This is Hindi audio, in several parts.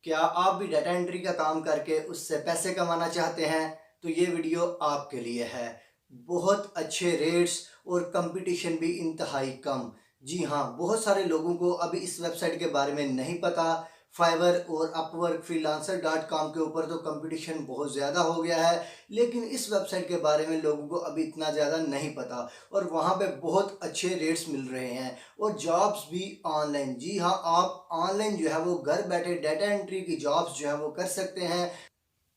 क्या आप भी डाटा एंट्री का काम करके उससे पैसे कमाना चाहते हैं? तो ये वीडियो आपके लिए है। बहुत अच्छे रेट्स और कंपटीशन भी इंतहाई कम। जी हाँ, बहुत सारे लोगों को अभी इस वेबसाइट के बारे में नहीं पता। फाइवर और अपवर्क freelancer.com के ऊपर तो कंपटीशन बहुत ज़्यादा हो गया है, लेकिन इस वेबसाइट के बारे में लोगों को अभी इतना ज़्यादा नहीं पता और वहाँ पे बहुत अच्छे रेट्स मिल रहे हैं और जॉब्स भी ऑनलाइन। जी हाँ, आप ऑनलाइन जो है वो घर बैठे डाटा एंट्री की जॉब्स जो है वो कर सकते हैं।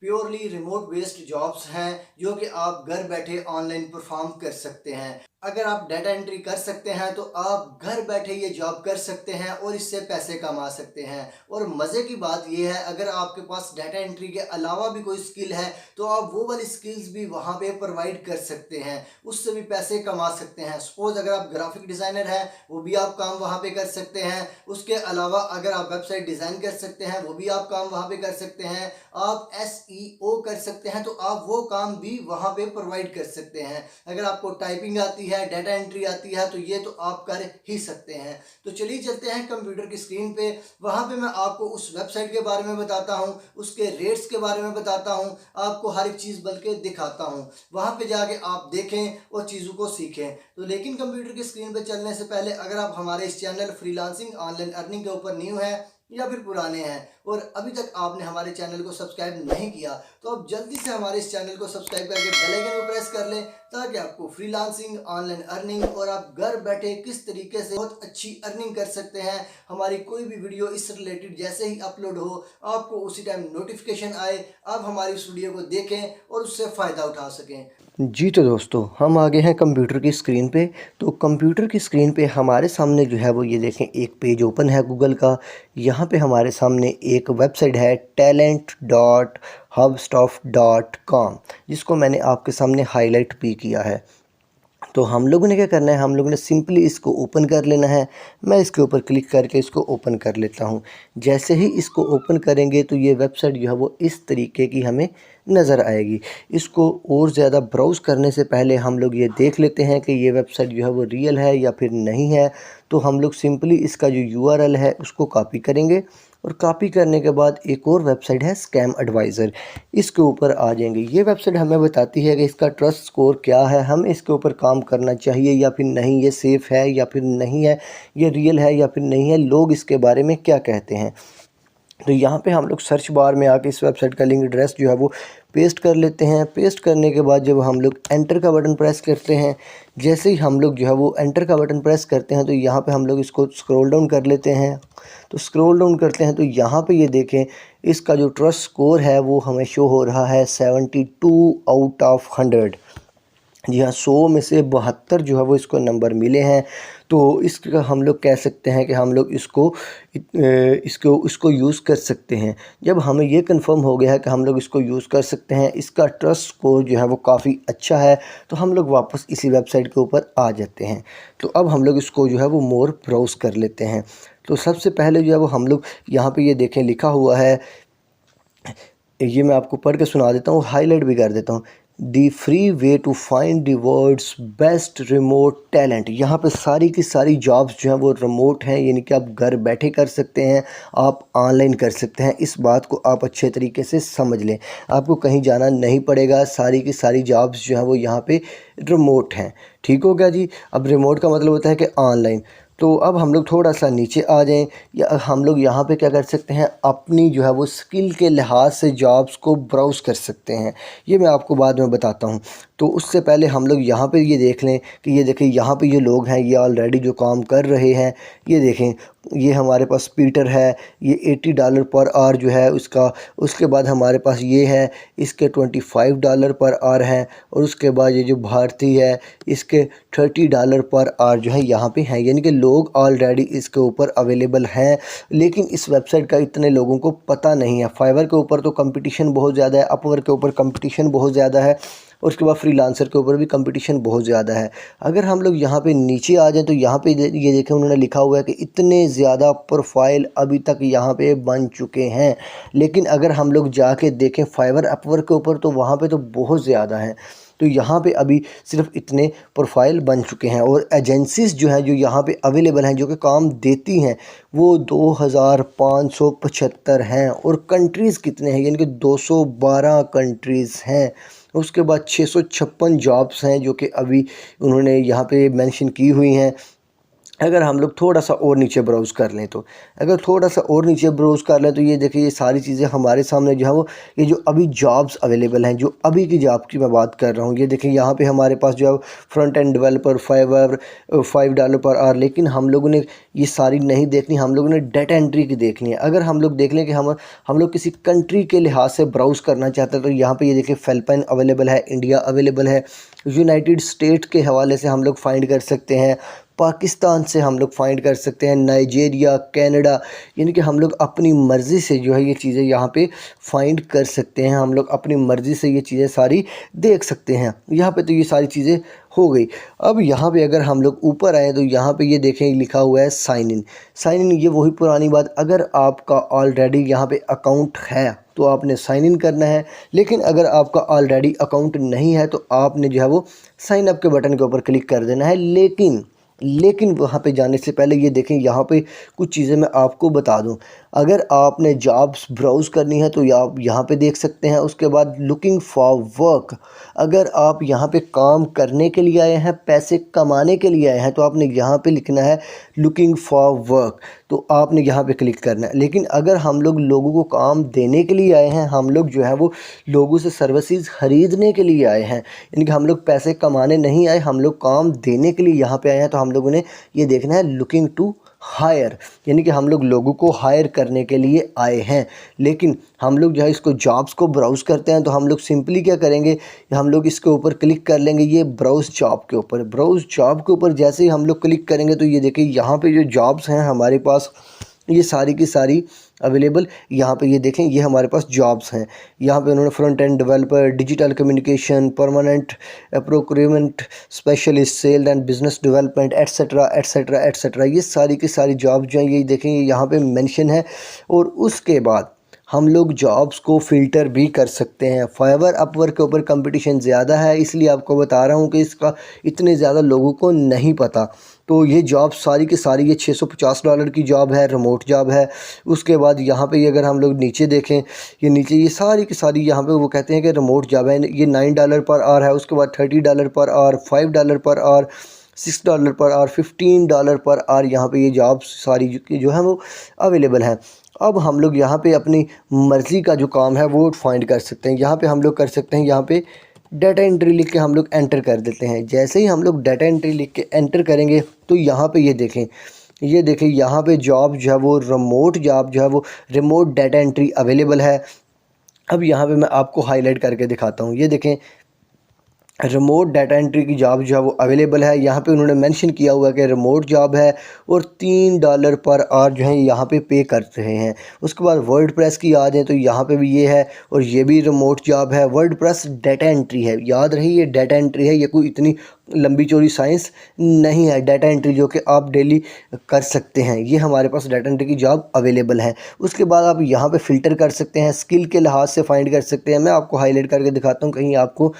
प्योरली रिमोट बेस्ड जॉब्स हैं जो कि आप घर बैठे ऑनलाइन परफॉर्म कर सकते हैं। अगर आप डाटा एंट्री कर सकते हैं तो आप घर बैठे ये जॉब कर सकते हैं और इससे पैसे कमा सकते हैं। और मज़े की बात यह है, अगर आपके पास डाटा एंट्री के अलावा भी कोई स्किल है तो आप वो वाली स्किल्स भी वहाँ पे प्रोवाइड कर सकते हैं, उससे भी पैसे कमा सकते हैं। सपोज अगर आप ग्राफिक डिज़ाइनर हैं, वो भी आप काम वहाँ पे कर सकते हैं। उसके अलावा अगर आप वेबसाइट डिज़ाइन कर सकते हैं, वो भी आप काम वहाँ पे कर सकते हैं। आप SEO कर सकते हैं तो आप वो काम भी वहाँ पे प्रोवाइड कर सकते हैं। अगर आपको टाइपिंग आती है, डाटा एंट्री आती है, तो ये तो आप कर ही सकते हैं। तो चलिए चलते हैं कंप्यूटर की स्क्रीन पे। वहाँ पे मैं आपको उस वेबसाइट के बारे में बताता हूँ, उसके रेट्स के बारे में बताता हूँ, आपको हर एक चीज़ बल्कि दिखाता हूँ। वहाँ पे जाके आप देखें और चीज़ों को सीखें। तो लेकिन कंप्यूटर की स्क्रीन पे चलने से पहले अगर आप हमारे इस चैनल फ्रीलांसिंग ऑनलाइन अर्निंग के ऊपर न्यू है या फिर पुराने हैं और अभी तक आपने हमारे चैनल को सब्सक्राइब नहीं किया, तो आप जल्दी से हमारे इस चैनल को सब्सक्राइब करके बेल आइकन को प्रेस कर लें ताकि आपको फ्रीलांसिंग ऑनलाइन अर्निंग और आप घर बैठे किस तरीके से बहुत अच्छी अर्निंग कर सकते हैं, हमारी कोई भी वीडियो इस रिलेटेड जैसे ही अपलोड हो आपको उसी टाइम नोटिफिकेशन आए, आप हमारी उस वीडियो को देखें और उससे फ़ायदा उठा सकें। जी तो दोस्तों, हम आ गए हैं कंप्यूटर की स्क्रीन पे। तो कंप्यूटर की स्क्रीन पे हमारे सामने जो है वो ये देखें, एक पेज ओपन है गूगल का। यहाँ पे हमारे सामने एक वेबसाइट है talent.hubstaff.com, जिसको मैंने आपके सामने हाईलाइट भी किया है। तो हम लोगों ने क्या करना है, हम लोगों ने सिंपली इसको ओपन कर लेना है। मैं इसके ऊपर क्लिक करके इसको ओपन कर लेता हूँ। जैसे ही इसको ओपन करेंगे तो ये वेबसाइट जो है वो इस तरीके की हमें नज़र आएगी। इसको और ज़्यादा ब्राउज़ करने से पहले हम लोग ये देख लेते हैं कि ये वेबसाइट जो है वो रियल है या फिर नहीं है। तो हम लोग सिंपली इसका जो URL है उसको कॉपी करेंगे और कॉपी करने के बाद एक और वेबसाइट है स्कैम एडवाइज़र, इसके ऊपर आ जाएंगे। ये वेबसाइट हमें बताती है कि इसका ट्रस्ट स्कोर क्या है, हमें इसके ऊपर काम करना चाहिए या फिर नहीं, ये सेफ़ है या फिर नहीं है, ये रियल है या फिर नहीं है, लोग इसके बारे में क्या कहते हैं। तो यहाँ पे हम लोग सर्च बार में आके इस वेबसाइट का लिंक एड्रेस जो है वो पेस्ट कर लेते हैं। पेस्ट करने के बाद जब हम लोग एंटर का बटन प्रेस करते हैं, जैसे ही हम लोग जो है वो एंटर का बटन प्रेस करते हैं तो यहाँ पे हम लोग इसको स्क्रॉल डाउन कर लेते हैं। तो स्क्रॉल डाउन करते हैं तो यहाँ पे ये देखें, इसका जो ट्रस्ट स्कोर है वो हमें शो हो रहा है 72 आउट ऑफ 100। जी हाँ, 100 में से 72 जो है वो इसको नंबर मिले हैं। तो इसका हम लोग कह सकते हैं कि हम लोग इसको यूज़ कर सकते हैं। जब हमें ये कंफर्म हो गया है कि हम लोग इसको यूज़ कर सकते हैं, इसका ट्रस्ट स्कोर जो है वो काफ़ी अच्छा है, तो हम लोग वापस इसी वेबसाइट के ऊपर आ जाते हैं। तो अब हम लोग इसको जो है वो मोर ब्राउज़ कर लेते हैं। तो सबसे पहले जो है वो हम लोग यहाँ पे ये देखें लिखा हुआ है, ये मैं आपको पढ़ के सुना देता हूँ, हाईलाइट भी कर देता हूँ। The free way to find the world's best remote talent. यहाँ पे सारी की सारी जॉब्स जो हैं वो रिमोट हैं, यानी कि आप घर बैठे कर सकते हैं, आप ऑनलाइन कर सकते हैं। इस बात को आप अच्छे तरीके से समझ लें, आपको कहीं जाना नहीं पड़ेगा। सारी की सारी जॉब्स जो हैं वो यहाँ पे रिमोट हैं। ठीक हो गया जी। अब रिमोट का मतलब होता है कि ऑनलाइन। तो अब हम लोग थोड़ा सा नीचे आ जाएं, या हम लोग यहाँ पे क्या कर सकते हैं, अपनी जो है वो स्किल के लिहाज से जॉब्स को ब्राउज़ कर सकते हैं। ये मैं आपको बाद में बताता हूँ। तो उससे पहले हम लोग यहाँ पे ये देख लें कि ये देखें, यहाँ पे ये लोग हैं, ये ऑलरेडी जो काम कर रहे हैं। ये देखें, ये हमारे पास पीटर है, ये $80 पर आवर जो है उसका। उसके बाद हमारे पास ये है, इसके $25 पर आवर हैं। और उसके बाद ये जो भारती है, इसके $30 पर आवर जो है यहाँ पे हैं, यानी कि लोग ऑलरेडी इसके ऊपर अवेलेबल हैं। लेकिन इस वेबसाइट का इतने लोगों को पता नहीं है। फाइवर के ऊपर तो कंपटीशन बहुत ज़्यादा है, अपवर्क के ऊपर कंपटीशन बहुत ज़्यादा है, और उसके बाद फ्रीलांसर के ऊपर भी कंपटीशन बहुत ज़्यादा है। अगर हम लोग यहाँ पे नीचे आ जाएं तो यहाँ पे ये देखें, उन्होंने लिखा हुआ है कि इतने ज़्यादा प्रोफाइल अभी तक यहाँ पे बन चुके हैं। लेकिन अगर हम लोग जाके देखें फाइवर अपवर्क के ऊपर तो वहाँ पे तो बहुत ज़्यादा है। तो यहाँ पे अभी सिर्फ इतने प्रोफाइल बन चुके हैं और एजेंसीज जो हैं जो यहाँ पे अवेलेबल हैं जो कि काम देती हैं वो 2575 हैं। और कंट्रीज़ कितने हैं, यानी कि 212 कंट्रीज़ हैं। उसके बाद 656 जॉब्स हैं जो कि अभी उन्होंने यहाँ पे मेंशन की हुई हैं। अगर हम लोग थोड़ा सा और नीचे ब्राउज़ कर लें तो अगर थोड़ा सा और नीचे ब्राउज़ कर लें तो ये देखिए ये सारी चीज़ें हमारे सामने जो है वो ये जो अभी जॉब्स अवेलेबल हैं, जो अभी की जॉब की मैं बात कर रहा हूँ। ये देखिए यहाँ पे हमारे पास जो है front end developer $5 per hour, लेकिन हम लोगों ने ये सारी नहीं देखनी, हम लोगों ने डेटा एंट्री की देखनी है। अगर हम लोग देख लें कि हम लोग किसी कंट्री के लिहाज से ब्राउज़ करना चाहते हैं तो यहाँ पर ये देखिए फ़िलिपाइन अवेलेबल है, इंडिया अवेलेबल है, यूनाइटेड स्टेट के हवाले से हम लोग फाइंड कर सकते हैं, पाकिस्तान से हम लोग फाइंड कर सकते हैं, नाइजीरिया, कनाडा, यानी कि हम लोग अपनी मर्ज़ी से जो है ये चीज़ें यहाँ पे फाइंड कर सकते हैं। हम लोग अपनी मर्ज़ी से ये चीज़ें सारी देख सकते हैं। यहाँ पे तो ये सारी चीज़ें हो गई। अब यहाँ पे अगर हम लोग ऊपर आएँ तो यहाँ पे ये देखें लिखा हुआ है साइन इन। साइन इन ये वही पुरानी बात, अगर आपका ऑलरेडी यहाँ पे अकाउंट है तो आपने साइन इन करना है, लेकिन अगर आपका ऑलरेडी अकाउंट नहीं है तो आपने जो है वो साइन अप के बटन के ऊपर क्लिक कर देना है। लेकिन वहाँ पे जाने से पहले ये देखें यहाँ पे कुछ चीज़ें मैं आपको बता दूं। अगर आपने जॉब्स ब्राउज़ करनी है तो आप यहाँ पे देख सकते हैं। उसके बाद लुकिंग फॉर वर्क, अगर आप यहाँ पे काम करने के लिए आए हैं, पैसे कमाने के लिए आए हैं तो आपने यहाँ पे लिखना है लुकिंग फॉर वर्क, तो आपने यहाँ पे क्लिक करना है। लेकिन अगर हम लोग लोगों को काम देने के लिए आए हैं, हम लोग जो है वो लोगों से सर्विसेज ख़रीदने के लिए आए हैं, यानी कि हम लोग पैसे कमाने नहीं आए, हम लोग काम देने के लिए यहाँ पे आए हैं, तो हम लोगों ने ये देखना है लुकिंग टू हायर, यानी कि हम लोग लोगों को हायर करने के लिए आए हैं। लेकिन हम लोग जो है इसको जॉब्स को ब्राउज़ करते हैं तो हम लोग सिंपली क्या करेंगे, हम लोग इसके ऊपर क्लिक कर लेंगे, ये ब्राउज़ जॉब के ऊपर। ब्राउज़ जॉब के ऊपर जैसे ही हम लोग क्लिक करेंगे तो ये देखिए यहाँ पे जो जॉब्स हैं हमारे पास ये सारी की सारी अवेलेबल, यहाँ पे ये देखें ये हमारे पास जॉब्स हैं। यहाँ पे उन्होंने front end developer, digital communication, permanent procurement specialist, sale and business development, etcetera etcetera etcetera, ये सारी की सारी जॉब जो हैं ये देखें यहाँ पे मेंशन है। और उसके बाद हम लोग जॉब्स को फ़िल्टर भी कर सकते हैं। फाइवर अपवर्क के ऊपर कंपटीशन ज़्यादा है, इसलिए आपको बता रहा हूँ कि इसका इतने ज़्यादा लोगों को नहीं पता। तो ये जॉब सारी की सारी ये $650 की जॉब है, रिमोट जॉब है। उसके बाद यहाँ पे अगर हम लोग नीचे देखें, ये नीचे ये सारी की सारी यहाँ पे वो कहते हैं कि रिमोट जॉब है, ये $9 पर आवर है। उसके बाद $30 per hour, $5 per hour, $6 per hour, $15 per hour, यहाँ पे ये जॉब सारी जो है वो अवेलेबल हैं। अब हम लोग यहाँ पे अपनी मर्ज़ी का जो काम है वो फाइंड कर सकते हैं। यहाँ पे हम लोग कर सकते हैं, यहाँ पे डाटा एंट्री लिख के हम लोग एंटर कर देते हैं। जैसे ही हम लोग डाटा एंट्री लिख के एंटर करेंगे तो यहाँ पे ये देखें यहाँ पे जॉब जो है वो रिमोट जॉब जो है वो रिमोट डाटा एंट्री अवेलेबल है। अब यहाँ पे मैं आपको हाईलाइट करके दिखाता हूँ। ये देखें रिमोट डाटा एंट्री की जॉब जो है वो अवेलेबल है। यहाँ पे उन्होंने मेंशन किया हुआ है कि रिमोट जॉब है और $3 पर आवर जो है यहाँ पे कर रहे हैं। उसके बाद वर्डप्रेस की आ जाए तो यहाँ पे भी ये है और ये भी रिमोट जॉब है। वर्डप्रेस डाटा एंट्री है, याद रही ये डाटा एंट्री है, ये कोई इतनी लंबी चौड़ी साइंस नहीं है। डाटा एंट्री जो कि आप डेली कर सकते हैं, ये हमारे पास डाटा एंट्री की जॉब अवेलेबल है। उसके बाद आप यहाँ पे फ़िल्टर कर सकते हैं, स्किल के लिहाज से फाइंड कर सकते हैं। मैं आपको हाईलाइट करके दिखाता हूँ कहीं आपको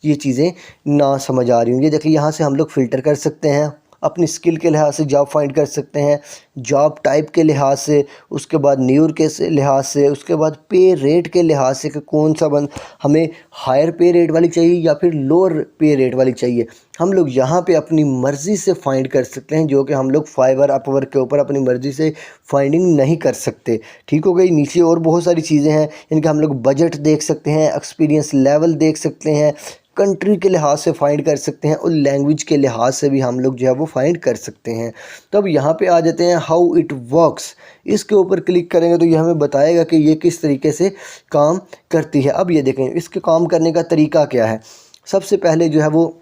ये चीज़ें ना समझ आ रही हूँ। ये देखिए यहाँ से हम लोग फ़िल्टर कर सकते हैं, अपनी स्किल के लिहाज से जॉब फाइंड कर सकते हैं, जॉब टाइप के लिहाज से, उसके बाद न्यूर के लिहाज से, उसके बाद पे रेट के लिहाज से कि कौन सा हमें हायर पे रेट वाली चाहिए या फिर लोअर पे रेट वाली चाहिए। हम लोग यहाँ पे अपनी मर्ज़ी से फाइंड कर सकते हैं, जो कि हम लोग फाइवर अपवर्क के ऊपर अपनी मर्ज़ी से फाइंडिंग नहीं कर सकते। ठीक हो गई। नीचे और बहुत सारी चीज़ें हैं, इनका हम लोग बजट देख सकते हैं, एक्सपीरियंस लेवल देख सकते हैं, कंट्री के लिहाज से फाइंड कर सकते हैं और लैंग्वेज के लिहाज से भी हम लोग जो है वो फाइंड कर सकते हैं। तो अब यहाँ पे आ जाते हैं हाउ इट वर्क्स। इसके ऊपर क्लिक करेंगे तो ये हमें बताएगा कि ये किस तरीके से काम करती है। अब ये देखें इसके काम करने का तरीका क्या है। सबसे पहले जो है वो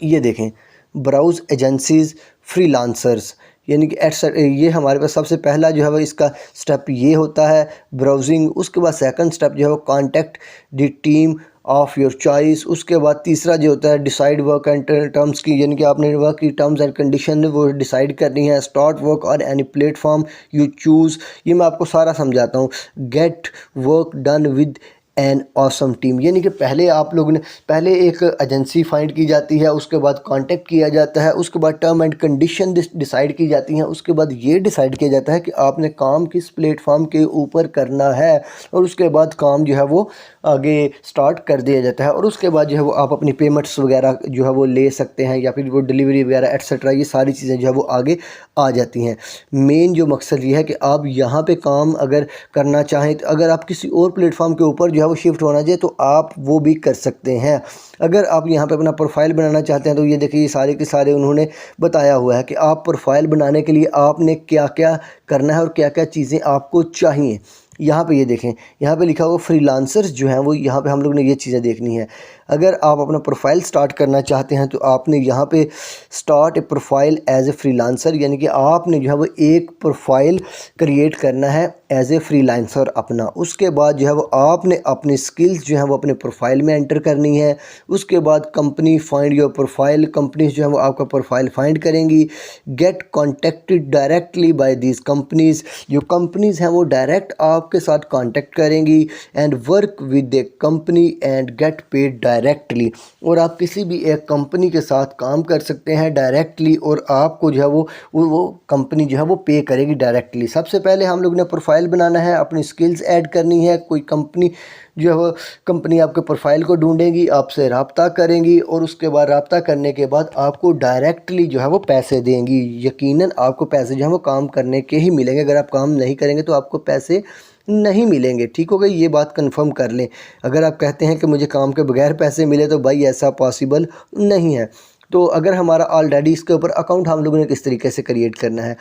ये देखें ब्राउज़ एजेंसीज़ फ्रीलांसर्स, यानी कि ये हमारे पास सबसे पहला जो है वो इसका स्टेप ये होता है ब्राउजिंग। उसके बाद सेकंड स्टेप जो है वो contact the team of your choice. उसके बाद तीसरा जो होता है डिसाइड वर्क एंड टर्म्स की, यानी कि आपने वर्क की टर्म्स एंड कंडीशन वो डिसाइड करनी है। स्टार्ट वर्क और एनी प्लेटफॉर्म यू चूज़, ये मैं आपको सारा समझाता हूँ। Get work done with an awesome team. यानी कि पहले आप लोगों ने पहले एक एजेंसी फाइंड की जाती है, उसके बाद कांटेक्ट किया जाता है, उसके बाद टर्म एंड कंडीशन डिसाइड की जाती हैं, उसके बाद ये डिसाइड किया जाता है कि आपने काम किस प्लेटफॉर्म के ऊपर करना है, और उसके बाद काम जो है वो आगे स्टार्ट कर दिया जाता है। और उसके बाद जो है वो आप अपनी पेमेंट्स वगैरह जो है वो ले सकते हैं, या फिर वो डिलीवरी वगैरह एट्सेट्रा, ये सारी चीज़ें जो है वो आगे आ जाती हैं। मेन जो मकसद ये है कि आप यहाँ पे काम अगर करना चाहें, तो अगर आप किसी और प्लेटफॉर्म के ऊपर जो है वो शिफ्ट होना चाहिए तो आप वो भी कर सकते हैं। अगर आप यहाँ पे अपना प्रोफाइल बनाना चाहते हैं तो ये देखिए, ये सारे के सारे उन्होंने बताया हुआ है कि आप प्रोफाइल बनाने के लिए आपने क्या क्या करना है और क्या क्या चीज़ें आपको चाहिए। यहाँ पे ये देखें, यहाँ पे लिखा हुआ फ्रीलांसर्स जो हैं वो, यहाँ पे हम लोग ने ये चीज़ें देखनी है। अगर आप अपना प्रोफाइल स्टार्ट करना चाहते हैं तो आपने यहाँ पे start a profile as a freelancer, यानी कि आपने जो है वो एक प्रोफाइल क्रिएट करना है एज ए फ्रीलांसर अपना। उसके बाद जो है वो आपने अपनी स्किल्स जो है वो अपने प्रोफाइल में एंटर करनी है। उसके बाद company find your profile, companies जो है वो आपका प्रोफाइल फाइंड करेंगी। Get contacted directly by these companies, जो कंपनीज हैं वो डायरेक्ट आपके साथ कांटेक्ट करेंगी। And work with a company and get paid directly, और आप किसी भी एक कंपनी के साथ काम कर सकते हैं डायरेक्टली, और आपको जो है वो कंपनी जो है वो पे करेगी डायरेक्टली। सबसे पहले हम लोग ने प्रोफाइल बनाना है, अपनी स्किल्स ऐड करनी है। कोई कंपनी जो है वो कंपनी आपके प्रोफाइल को ढूंढेगी, आपसे रब्ता करेंगी, और उसके बाद रब्ता करने के बाद आपको डायरेक्टली जो है वो पैसे देंगी। यकीनन आपको पैसे जो है वो काम करने के ही मिलेंगे। अगर आप काम नहीं करेंगे तो आपको पैसे नहीं मिलेंगे। ठीक हो गई, ये बात कंफर्म कर लें। अगर आप कहते हैं कि मुझे काम के बगैर पैसे मिले, तो भाई ऐसा पॉसिबल नहीं है। तो अगर हमारा ऑलरेडी इसके ऊपर अकाउंट हम लोगों ने किस तरीके से क्रिएट करना है,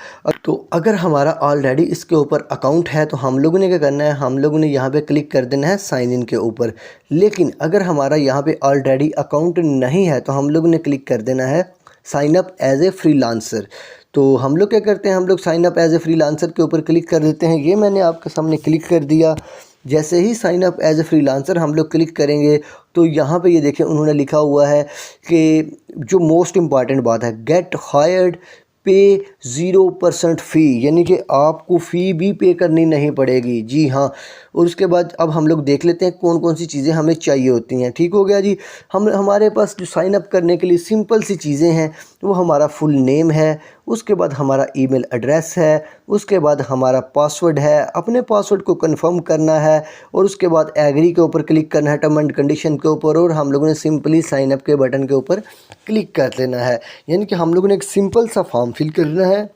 तो अगर हमारा ऑलरेडी इसके ऊपर अकाउंट है तो हम लोगों ने क्या करना है, हम लोगों ने यहाँ पे क्लिक कर देना है साइन इन के ऊपर। लेकिन अगर हमारा यहाँ पे ऑलरेडी अकाउंट नहीं है तो हम लोगों ने क्लिक कर देना है sign up as a freelancer. तो हम लोग क्या करते हैं, हम लोग sign up as a freelancer के ऊपर क्लिक कर देते हैं। ये मैंने आपके सामने क्लिक कर दिया। जैसे ही sign up as a freelancer हम लोग क्लिक करेंगे तो यहाँ पे ये देखें, उन्होंने लिखा हुआ है कि जो मोस्ट इम्पॉर्टेंट बात है, गेट हायर्ड पे 0% फ़ी, यानी कि आपको फ़ी भी पे करनी नहीं पड़ेगी। जी हाँ। और उसके बाद अब हम लोग देख लेते हैं कौन कौन सी चीज़ें हमें चाहिए होती हैं। ठीक हो गया जी। हमारे पास जो साइन अप करने के लिए सिंपल सी चीज़ें हैं, वो हमारा फुल नेम है, उसके बाद हमारा ईमेल एड्रेस है, उसके बाद हमारा पासवर्ड है, अपने पासवर्ड को कंफर्म करना है, और उसके बाद एग्री के ऊपर क्लिक करना है, टर्म एंड कंडीशन के ऊपर, और हम लोगों ने सिंपली साइन अप के बटन के ऊपर क्लिक कर लेना है। यानी कि हम लोगों ने एक सिंपल सा फॉर्म फिल करना है,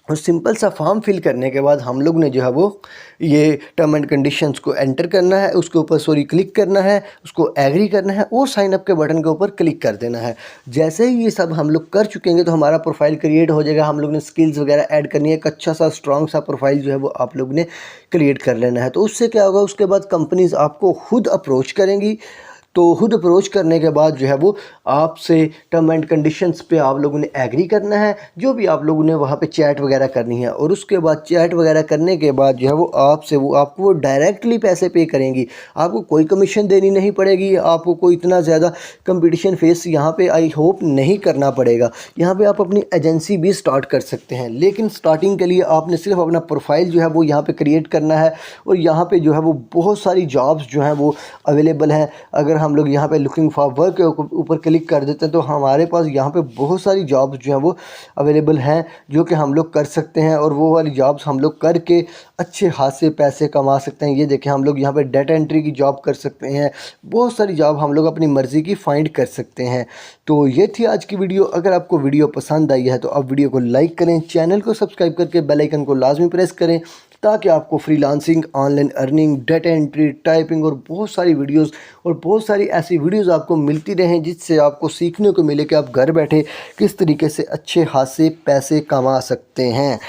और सिंपल सा फॉर्म फिल करने के बाद हम लोग ने जो है वो ये टर्म एंड कंडीशंस को एंटर करना है, उसके ऊपर क्लिक करना है, उसको एग्री करना है, और साइन अप के बटन के ऊपर क्लिक कर देना है। जैसे ही ये सब हम लोग कर चुकेंगे तो हमारा प्रोफाइल क्रिएट हो जाएगा। हम लोग ने स्किल्स वगैरह ऐड करनी है, एक अच्छा सा स्ट्रॉन्ग सा प्रोफाइल जो है वो आप लोग ने क्रिएट कर लेना है। तो उससे क्या होगा, उसके बाद कंपनीज आपको खुद अप्रोच करेंगी। तो खुद अप्रोच करने के बाद जो है वो आपसे टर्म एंड कंडीशंस पे आप लोगों ने एग्री करना है, जो भी आप लोगों ने वहाँ पे चैट वगैरह करनी है। और उसके बाद चैट वगैरह करने के बाद जो है वो आपको वो डायरेक्टली पैसे पे करेंगी। आपको कोई कमीशन देनी नहीं पड़ेगी, आपको कोई इतना ज़्यादा कंपटीशन फेस यहाँ पे आई होप नहीं करना पड़ेगा। यहाँ पे आप अपनी एजेंसी भी स्टार्ट कर सकते हैं, लेकिन स्टार्टिंग के लिए आपने सिर्फ अपना प्रोफाइल जो है वो यहाँ पर क्रिएट करना है। और यहाँ पर जो है वो बहुत सारी जॉब्स जो हैं वो अवेलेबल हैं। अगर हम लोग यहाँ पे लुकिंग फॉर वर्क के ऊपर क्लिक कर देते हैं तो हमारे पास यहाँ पे बहुत सारी जॉब्स जो हैं वो अवेलेबल हैं, जो कि हम लोग कर सकते हैं, और वो वाली जॉब्स हम लोग करके अच्छे खासे पैसे कमा सकते हैं। ये देखें, हम लोग यहाँ पे डाटा एंट्री की जॉब कर सकते हैं, बहुत सारी जॉब हम लोग अपनी मर्ज़ी की फ़ाइंड कर सकते हैं। तो ये थी आज की वीडियो। अगर आपको वीडियो पसंद आई है तो आप वीडियो को लाइक करें, चैनल को सब्सक्राइब करके बेल आइकन को लाजमी प्रेस करें, ताकि आपको freelancing, online earning, data entry, typing और बहुत सारी वीडियोस और बहुत सारी ऐसी वीडियोस आपको मिलती रहें, जिससे आपको सीखने को मिले कि आप घर बैठे किस तरीके से अच्छे खासे पैसे कमा सकते हैं।